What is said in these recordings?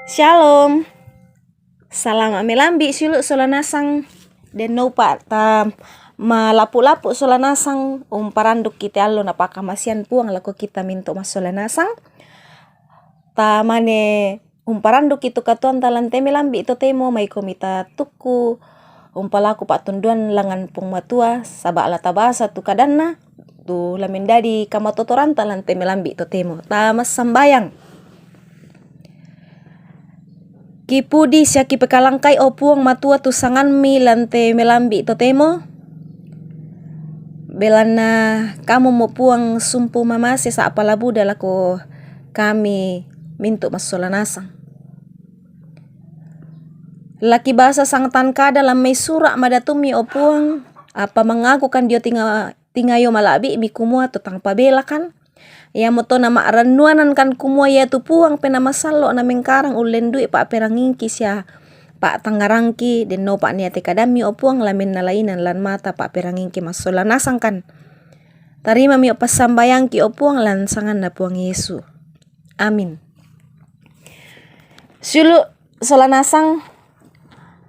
Shalom. Salam amelambi silu solanasang den pa ta malapu-lapu solanasang paranduk kita allo napaka masian puang lako kita minto mas solanasang ta mane paranduk itu katuan talan melambi itu temo mai komita tuku palaku pak tunduan langan pung matua sabak la tabasa tu kadanna tu lamendadi kamatotoran talan melambi itu temo ta mas sambayang Kipudi siya kipekalangkay o puang matua tu sangan mi lante melambi to temo. Belana kamu mo puang sumpu mamase sa apalabu dalako kami minto masolanasang. Laki bahasa sang tanka dalam may sura madatumi o puang apa mengaku kan dia tingayo malabi mi kumua to tang pabelakan. Ya moto nama ranuanan kan kumua ya tu puang pena masalo na mengkarang ulen dui pak perangingki sia pak tangarangki den no pak niate kadami o puang lamin nalainan lan mata pak perangingki masola nasang kan tarima mi o pasambayangki o puang lan sangan na puang Yesu. Amin. Sulu solanasang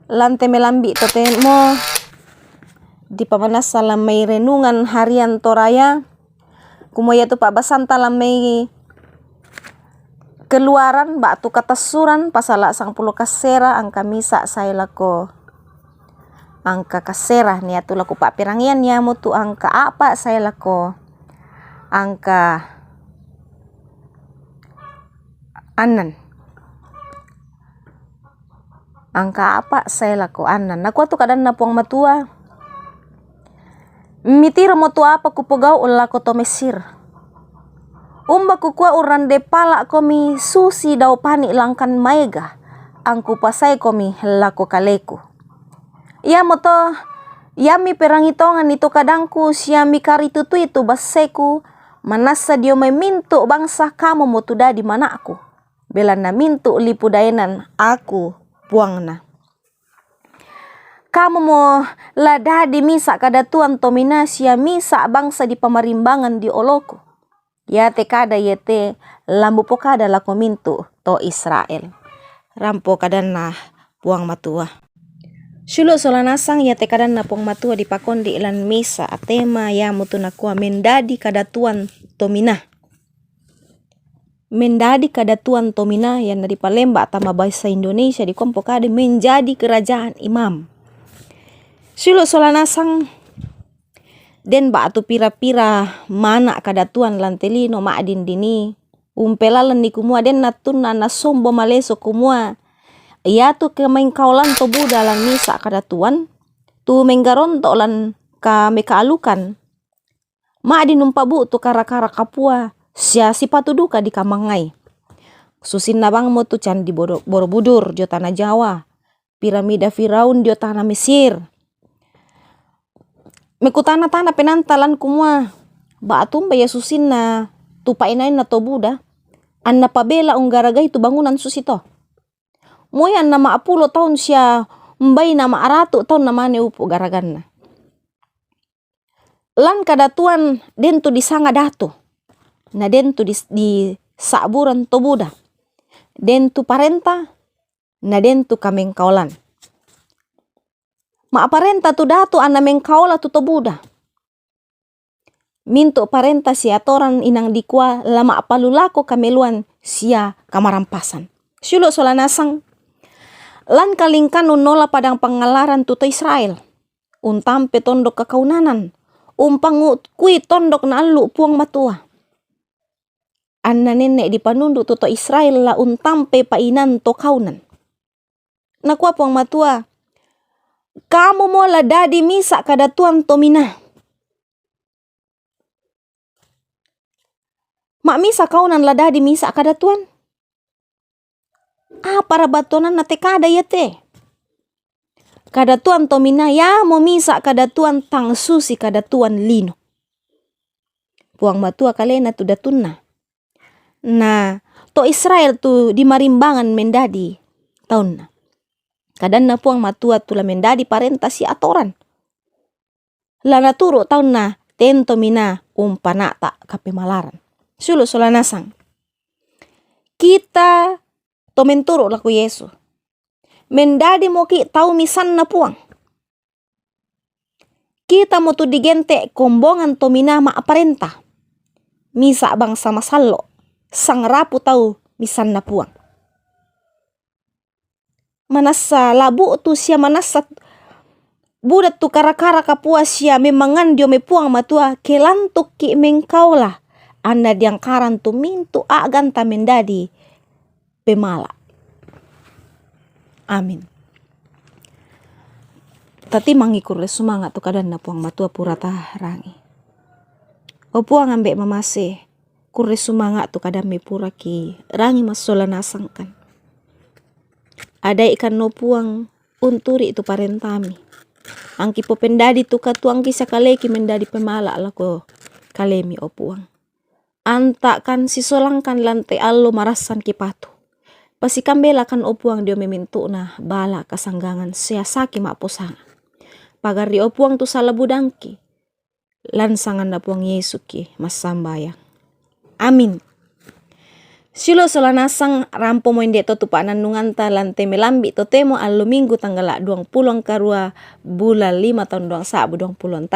lante melambi totemo di pamanas salam may renungan harian toraya kumoya tu pak basanta lamai keluaran batu katasuran pasala sang puluh kasera angka misa saya lako angka kasera nia tu lako pak pirangian nia tu angka apa saya lako angka anan angka apa saya lako anan naku tu kadang napuang matua mitira motu apa kupogau ulako to Mesir. Umba kukua uran de pala komi susi dau pani langkan maiga. Angku pasai komi lako kaleku. Ya moto yami perangitongan itu kadangku siami karitutu itu baseku manasa dio memintu bangsa kamu motu di mana aku. Belana mintu lipu daenan aku puangna. Kamu mo lada di misa kada tuan tomina sia misa bangsa di pemarimbangan di oloko. Ya te kada yete lambu pokada lako mintu to Israel. Rampo kadana puang matua. Sulu solanasang ya te kadana puang matua di pakondi ilan misa atema ya mutu nakua mendadi kada tuan tomina. Mendadi kada tuan tomina yang dari Palembang atama bahasa Indonesia di kompo kada menjadi kerajaan imam. Sulu solanasang den batu pira-pira mana kadatuan lantelino maadin dini umpelalan ni kumua den natun na sombo maleso kumua ia tu kemain kaulan to buda lan misa kadatuan tu menggaronto lan ka mekaalukan maadin umpabu tu kara-kara kapua sia sipatu duka di kamangai susin nabang mo tu candi Borobudur jo tanah Jawa piramida Firaun jo tanah Mesir mekutana-tana penantalan kumua baatum ba Yesusin na tupainain na to Buddha anna pabela unggaraga itu bangunan susito moyan na maapulo tahun siya mbay na maaratu tahun na mane upo garagan na lan kadatuan dento di sanga dato na dento di saburan to Buddha dento parenta na dento kameng kaulan maaparenta tu dato ana mengkaola tu Buddha. Minto parenta si atoran inang dikwa lama apalulako kameluan sia kamarampasan. Sulu solanasang lan kalingkan unola padang pangalaran tuto Israel. Untampe tondok kakaunanan. Umpangu kui tondok na alu puang matua. Anna nenek di panundu tuto Israel la untampe painan to kaunan. Nakua puang matua. Kamu mo lada di misa kadatuan tomina. Mak misa kaunan lada di misa kadatuan. Para batonan na te kada yete. Kadatuan tomina ya mo misa kadatuan tang susi kadatuan lino. Puang matua kalena tu datunna. Nah, to Israel tu di marimbangan mendadi tahun na. Kadang na puang matua tula mendadi parenta si atoran. Lana turu tahun na tento mina umpanata kape malaran. Sulu solanasang. Kita to menturu laku Yesus. Mendadi mo ki tau misan na puang. Kita mo tu digente kombongan to minama aparenta. Misa bangsa masalo. Sang rapu tau misan na puang. Manasa labu tu siya manasa budak tu kara-kara kapua siya memangan dio me puang matua kelantuk ki mengkau lah. Anda diang karan tu mintu agan ta mendadi pemala. Amin. Tati mangikur le semangat tu kadan na puang matua purata rangi. O puang ambek mamase kurre semangat tu kadang me pura ki rangi masola nasangkan. Ada ikan no puang unturi tu parentami. Angki po pendadi tu katuang kisah kaleki mendadi pemala lako kalemi o puang. Antakan sisolangkan lantai allo marasan kipatu. Pasi kambela kan o puang dio memintu na bala kasanggangan siasaki mak posanga. Pagar di o puang tu salah budangki. Lansangan na puang Yesus ki mas sambayang. Amin. Silo solanasang rampo mo inde to tupanan nunganta lante melambi to temo allo minggu tanggal 20 karua bulan 5 tahun 2023.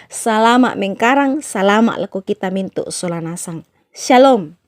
Salama mengkarang, salama lako kita mintu solanasang. Shalom.